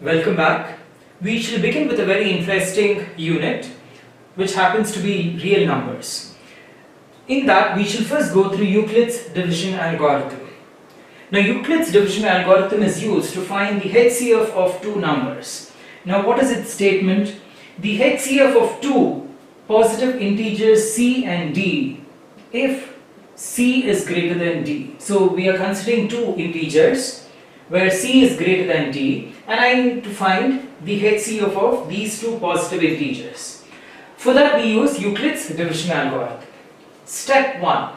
Welcome back. We shall begin with a very interesting unit which happens to be real numbers. In that we shall first go through Euclid's division algorithm. Now Euclid's division algorithm is used to find the HCF of two numbers. Now what is its statement? The HCF of two positive integers c and d if c is greater than d. So we are considering two integers where c is greater than d, and I need to find the HCF of these two positive integers. For that we use Euclid's division algorithm. Step 1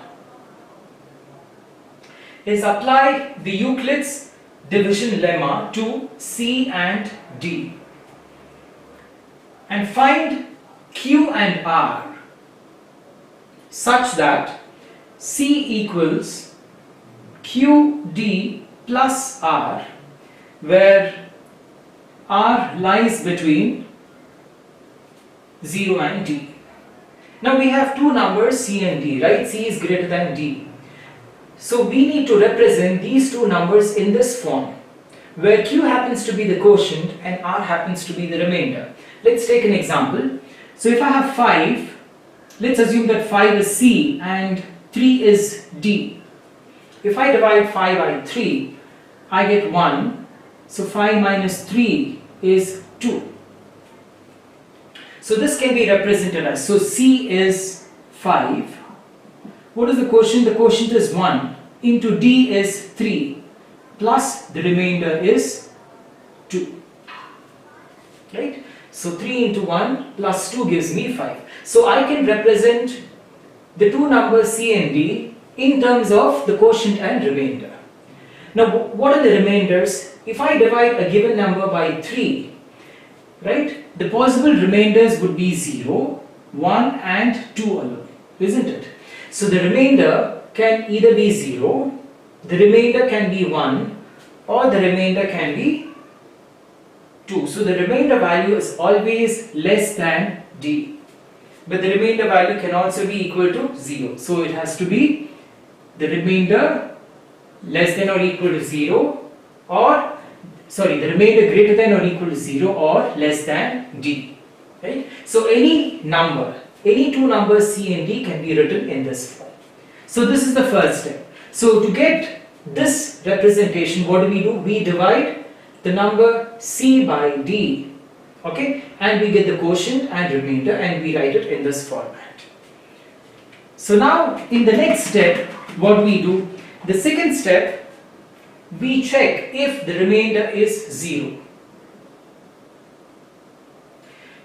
is apply the Euclid's division lemma to c and d and find q and r such that c equals qd plus r, where r lies between 0 and d. Now we have two numbers c and d, right? C is greater than d. So we need to represent these two numbers in this form, where q happens to be the quotient and r happens to be the remainder. Let's take an example. So if I have 5, let's assume that 5 is c and 3 is d. If I divide 5 by 3, I get 1. So 5 minus 3 is 2. So this can be represented as, so c is 5. What is the quotient? The quotient is 1 into d is 3 plus the remainder is 2. Right? So 3 into 1 plus 2 gives me 5. So I can represent the two numbers c and d in terms of the quotient and remainder. Now what are the remainders? If I divide a given number by 3, right, the possible remainders would be 0, 1 and 2 alone, isn't it? So the remainder can either be 0, the remainder can be 1, or the remainder can be 2. So the remainder value is always less than d. But the remainder value can also be equal to 0. So it has to be the remainder less than or equal to 0, or the remainder greater than or equal to 0 or less than d. Right? So any number, any two numbers c and d can be written in this form. So this is the first step. So to get this representation, what do? We divide the number c by d, okay, and we get the quotient and remainder and we write it in this format. So now in the next step, what we do? The second step, we check if the remainder is 0.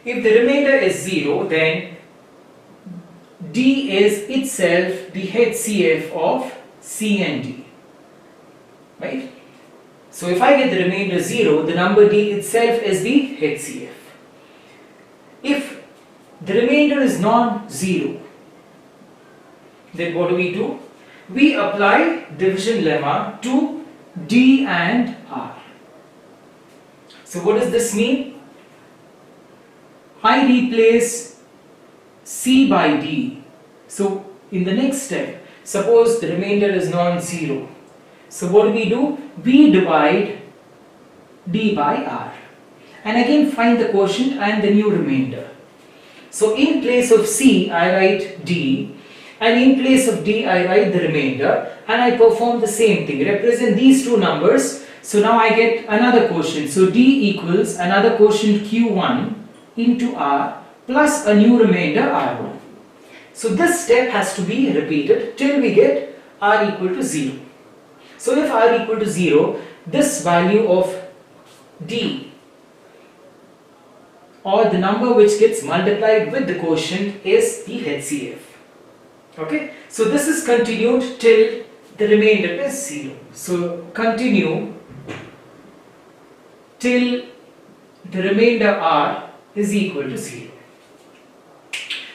If the remainder is 0, then d is itself the HCF of c and d. Right? So if I get the remainder 0, the number d itself is the HCF. If the remainder is non-zero, then what do? We apply division lemma to d and r. So what does this mean? I replace c by d. So in the next step, suppose the remainder is non-zero. So what do? We divide d by r and again find the quotient and the new remainder. So in place of c I write d, and in place of d I write the remainder, and I perform the same thing, represent these two numbers. So now I get another quotient. So d equals another quotient q1 into r plus a new remainder r1. So this step has to be repeated till we get r equal to 0. So if r equal to 0, this value of d, or the number which gets multiplied with the quotient, is the HCF. Okay, so this is continued till the remainder is 0. So continue till the remainder r is equal to 0.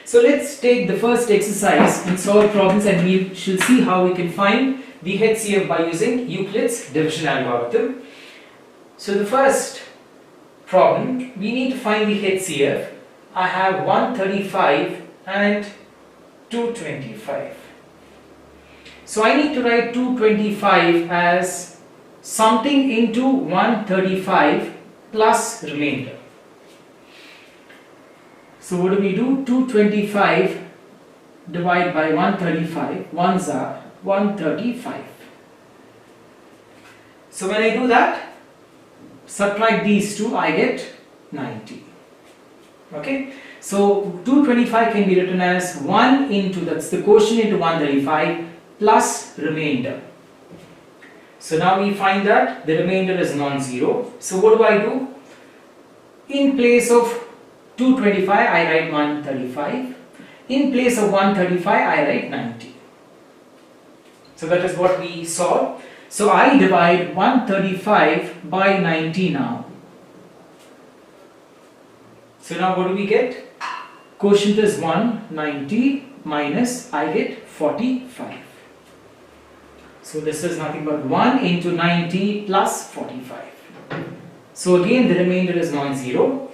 So let's take the first exercise and solve problems, and we shall see how we can find the HCF by using Euclid's division algorithm. So the first problem, we need to find the HCF. I have 135 and 225. So I need to write 225 as something into 135 plus remainder. So what do we do? 225 divided by 135, ones are 135. So when I do that, subtract these two, I get 90. Okay, so 225 can be written as 1 into, that's the quotient into 135 plus remainder. So now we find that the remainder is non-zero. So what do? In place of 225 I write 135. In place of 135 I write 90. So that is what we saw. So I divide 135 by 90 now. So now what do we get? Quotient is 190 minus I get 45. So this is nothing but 1 into 90 plus 45. So again the remainder is non-zero.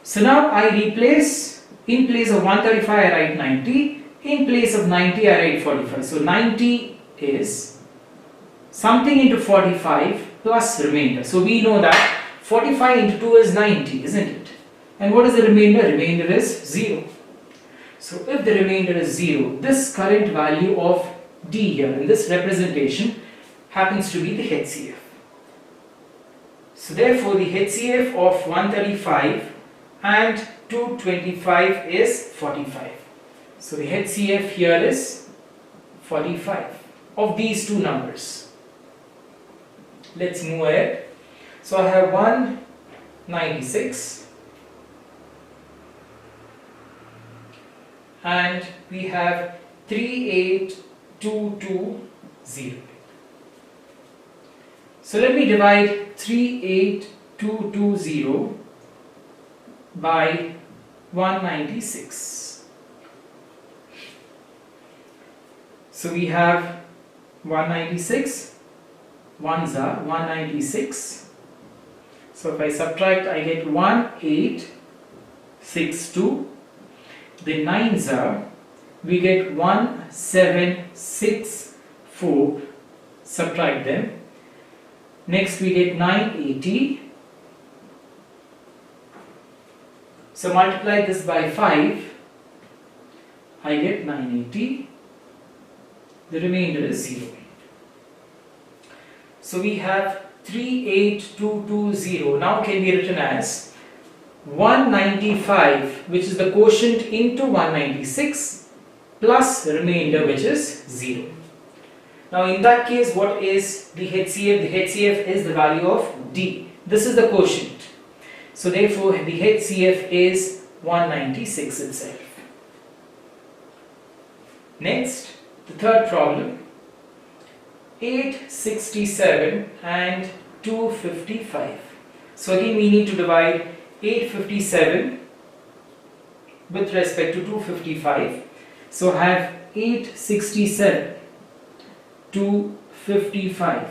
So now I replace, in place of 135 I write 90, in place of 90 I write 45. So 90 is something into 45 plus remainder. So we know that 45 into 2 is 90, isn't it? And what is the remainder? Remainder is 0. So if the remainder is 0, this current value of D here in this representation happens to be the HCF. So therefore the HCF of 135 and 225 is 45. So the HCF here is 45 of these two numbers. Let's move ahead. So I have 196 and we have 38220. So let me divide 38220 by 196. So we have 196, ones are 196. So if I subtract, I get 1862. The nines are, we get 1764, subtract them. Next we get 980. So multiply this by 5, I get 980. The remainder is 0. So we have 38220 now can be written as 195, which is the quotient, into 196 plus remainder, which is 0. Now in that case, what is the HCF? The HCF is the value of D. This is the quotient. So therefore the HCF is 196 itself. Next, the third problem, 867 and 255. So again we need to divide 857 with respect to 255. So I have 867 255.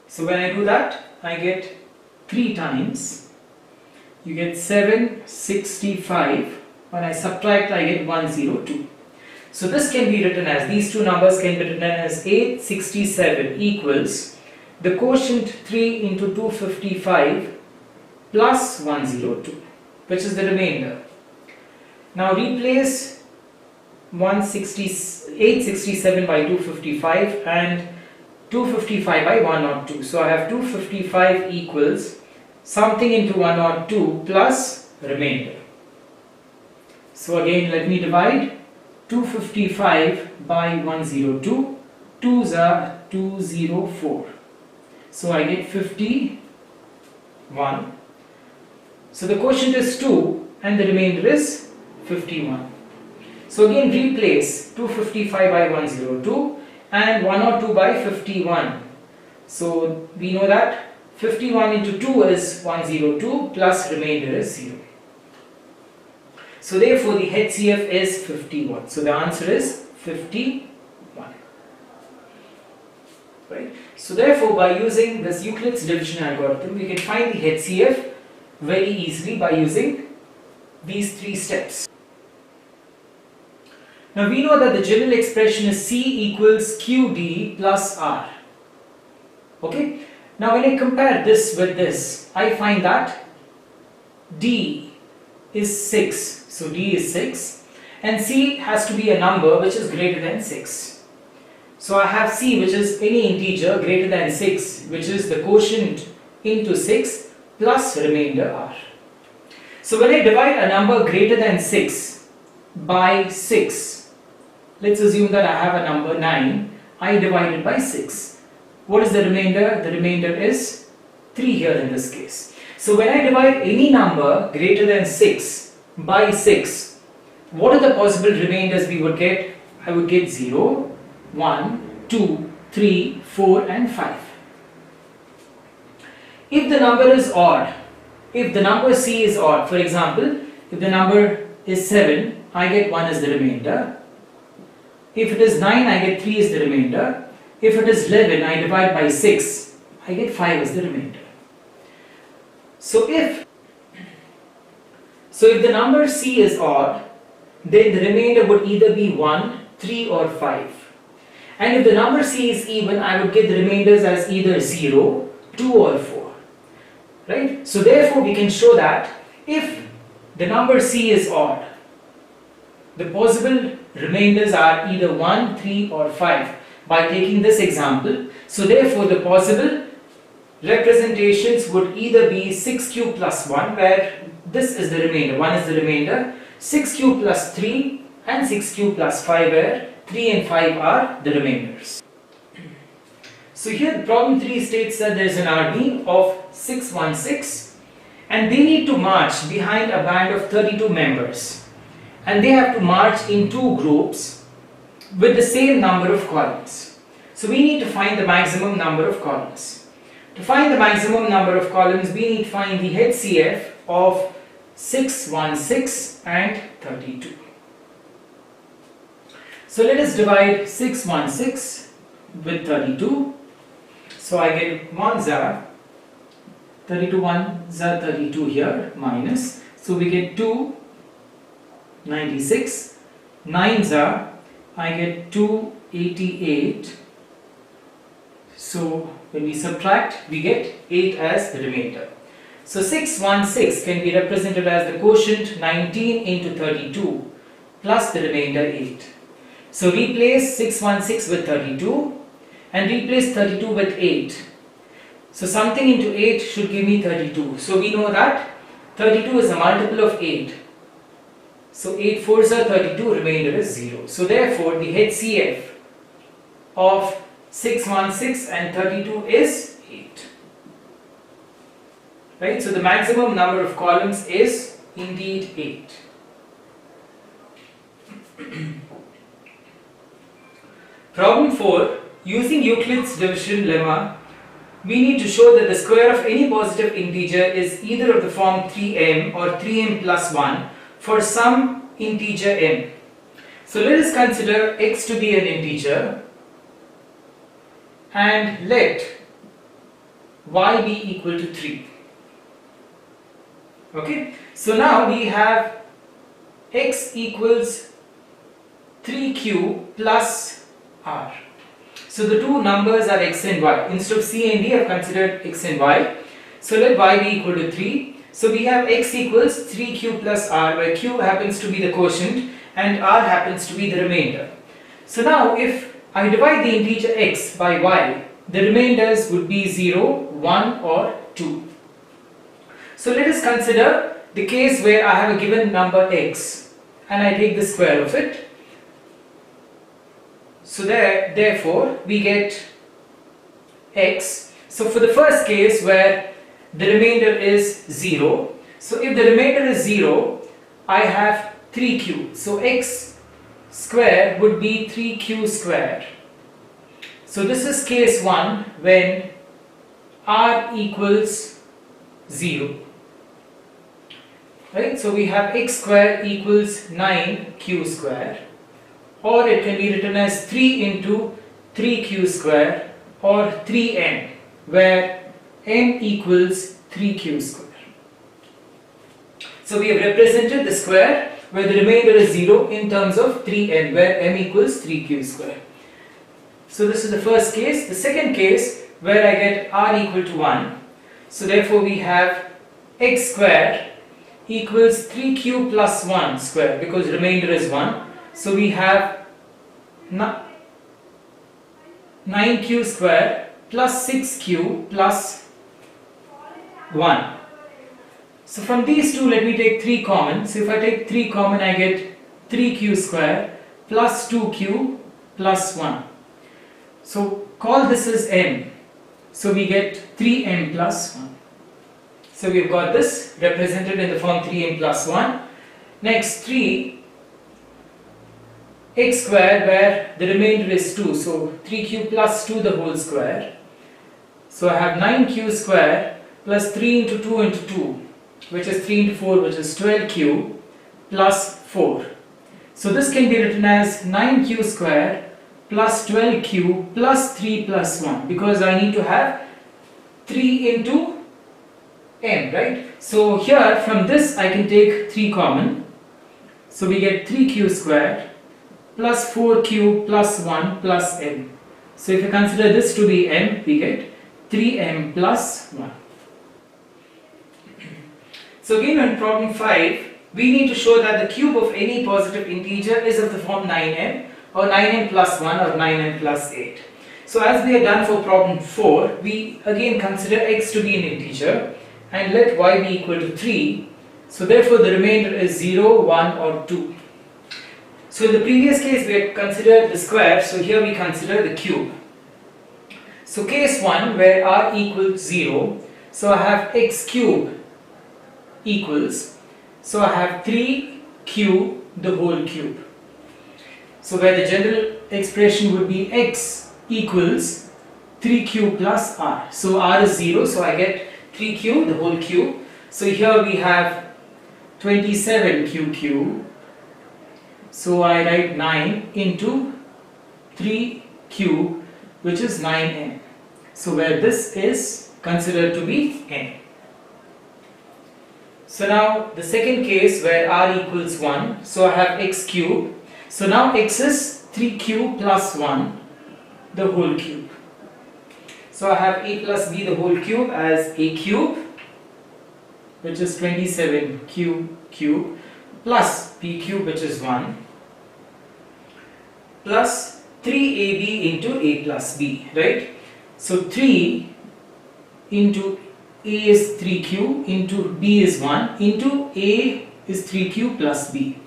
So when I do that, I get 3 times. You get 765. When I subtract, I get 102. So this can be written as, these two numbers can be written as 867 equals the quotient 3 into 255 plus 102, which is the remainder. Now replace 867 by 255 and 255 by 102. So I have 255 equals something into 102 plus remainder. So again let me divide 255 by 102. 2s are 204. So I get 51. So the quotient is 2 and the remainder is 51. So again replace 255 by 102 and 102 by 51. So we know that 51 into 2 is 102 plus remainder is 0. So therefore the HCF is 51. So the answer is 51. Right? So therefore by using this Euclid's division algorithm, we can find the HCF very easily by using these 3 steps. Now we know that the general expression is C equals QD plus R. Okay? Now when I compare this with this, I find that D is 6. So D is 6 and C has to be a number which is greater than 6. So I have C, which is any integer greater than 6, which is the quotient into 6 plus remainder R. So when I divide a number greater than 6 by 6, let's assume that I have a number 9, I divide it by 6. What is the remainder? The remainder is 3 here in this case. So when I divide any number greater than 6 by 6, what are the possible remainders we would get? I would get 0, 1, 2, 3, 4 and 5. If the number is odd, if the number C is odd, for example, if the number is 7, I get 1 as the remainder. If it is 9, I get 3 as the remainder. If it is 11, I divide by 6, I get 5 as the remainder. So if the number C is odd, then the remainder would either be 1, 3 or 5. And if the number C is even, I would get the remainders as either 0, 2 or 4. Right? So therefore we can show that if the number C is odd, the possible remainders are either 1, 3 or 5 by taking this example. So therefore the possible representations would either be 6 cube plus 1, where this is the remainder, 1 is the remainder, 6 cube plus 3 and 6 cube plus 5, where 3 and 5 are the remainders. So here problem 3 states that there is an army of 616 and they need to march behind a band of 32 members, and they have to march in 2 groups with the same number of columns. So we need to find the maximum number of columns. To find the maximum number of columns, we need to find the HCF of 616 and 32. So let us divide 616 with 32. So I get 1s are 32, 1s are 32 here, minus. So we get 2, 96. 9s are, I get 2, 88. So when we subtract, we get 8 as the remainder. So 616 can be represented as the quotient 19 into 32 plus the remainder 8. So replace 616 with 32 and replace 32 with 8. So something into 8 should give me 32. So we know that 32 is a multiple of 8. So 8 4s are 32, remainder is 0. So therefore the HCF of 616 and 32 is 8. Right? So the maximum number of columns is indeed 8. Problem 4. Using Euclid's division lemma, we need to show that the square of any positive integer is either of the form 3m or 3m plus 1 for some integer m. So let us consider x to be an integer and let y be equal to 3. Okay, so now we have x equals 3q plus r. So the two numbers are x and y. Instead of c and d, I have considered x and y. So let y be equal to 3. So we have x equals 3q plus r, where q happens to be the quotient and r happens to be the remainder. So now if I divide the integer x by y, the remainders would be 0, 1 or 2. So let us consider the case where I have a given number x and I take the square of it. So therefore we get x. So for the first case where the remainder is 0, so if the remainder is 0, I have 3q. So x square would be 3q square. So this is case 1 when r equals 0. Right? So we have x square equals 9q square, or it can be written as 3 into 3q square or 3n, where n equals 3q square. So we have represented the square where the remainder is 0 in terms of 3n, where m equals 3q square. So this is the first case. The second case, where I get r equal to 1. So therefore we have x square equals 3q plus 1 square, because remainder is 1. So we have 9q square plus 6q plus 1. So from these two, let me take 3 common. So if I take 3 common, I get 3q square plus 2q plus 1. So call this as m. So we get 3m plus 1. So we've got this represented in the form 3m plus 1. Next 3 x square, where the remainder is 2. So 3q plus 2 the whole square. So I have 9q square plus 3 into 2 into 2, which is 3 into 4, which is 12q plus 4. So this can be written as 9q square plus 12q plus 3 plus 1, because I need to have 3 into m, right? So here from this I can take 3 common. So we get 3q square plus 4q plus 1 plus m. So if you consider this to be m, we get 3m plus 1. So again on problem 5, we need to show that the cube of any positive integer is of the form 9m, or 9m plus 1, or 9m plus 8. So as we have done for problem 4, we again consider x to be an integer and let y be equal to 3. So therefore the remainder is 0, 1 or 2. So in the previous case we had considered the square, so here we consider the cube. So case 1 where r equals 0, so I have x cube equals, so I have 3q the whole cube. So where the general expression would be x equals 3q plus r. So r is 0, so I get 3q the whole cube. So here we have 27q cube. So I write 9 into 3 cube, which is 9n. So where this is considered to be n. So now the second case where r equals 1, so I have x cube. So now x is 3q plus 1 the whole cube. So I have a plus b the whole cube as a cube, which is 27q cube, plus b cube, which is 1, plus 3ab into a plus b, right? So 3 into a is 3q, into b is 1, into a is 3q plus b.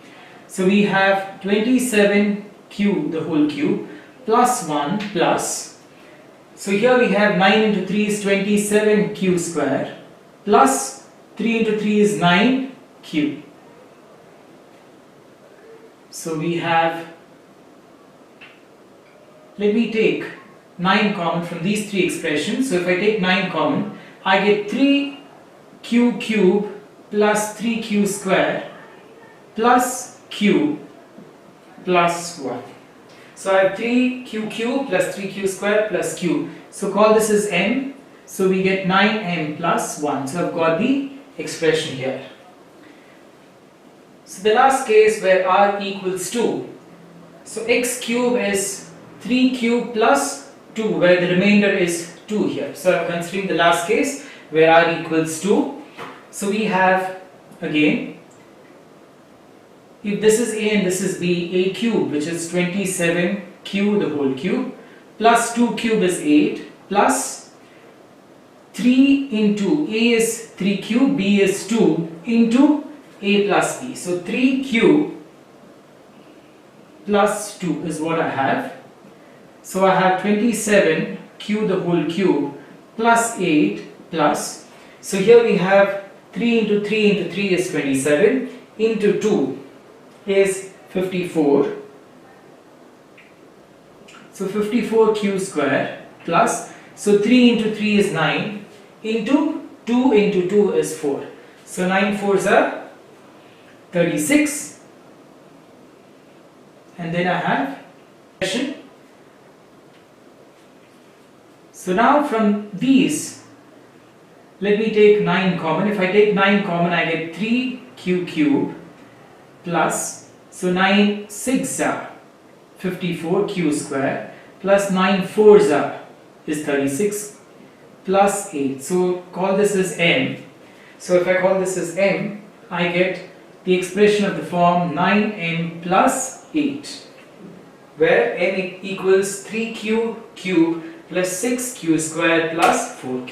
So we have 27q the whole cube plus 1 plus, so here we have 9 into 3 is 27q square plus 3 into 3 is 9q. So we have, let me take 9 common from these three expressions. So if I take 9 common, I get 3q cube plus 3q square plus q plus 1. So I have 3q cube plus 3q square plus q. So call this as m. So we get 9m plus 1. So I've got the expression here. So the last case where r equals 2. So x cube is 3q plus 2, where the remainder is 2 here. So I'm considering the last case where r equals 2. So we have again, if this is a and this is b, a cube, which is 27q the whole cube, plus 2 cube is 8, plus 3 into a is 3q, b is 2, into a plus b. So 3q plus 2 is what I have. So I have 27q the whole cube plus 8 plus, so here we have 3 into 3 into 3 is 27, into 2 is 54. So 54q square plus, so 3 into 3 is 9, into 2 into 2 is 4. So 9 4s are 36, and then I have expression. So now from these, let me take 9 common. If I take 9 common, I get 3q cube plus, so 9 6s are 54q square plus 9 4s are is 36 plus 8. So call this as m. So if I call this as m, I get the expression of the form 9m plus 8, where m equals 3q cube plus 6q squared plus 4q.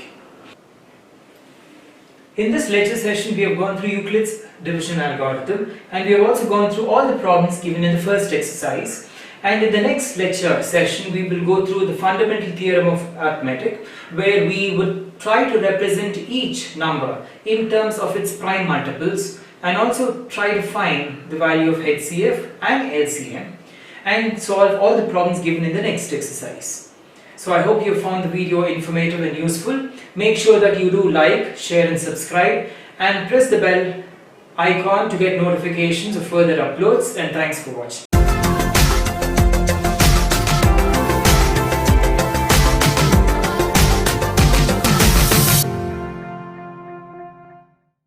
In this lecture session, we have gone through Euclid's division algorithm, and we have also gone through all the problems given in the first exercise. And in the next lecture session, we will go through the fundamental theorem of arithmetic, where we would try to represent each number in terms of its prime multiples, and also try to find the value of HCF and LCM, and solve all the problems given in the next exercise. So I hope you found the video informative and useful. Make sure that you do like, share and subscribe, and press the bell icon to get notifications of further uploads, and thanks for watching.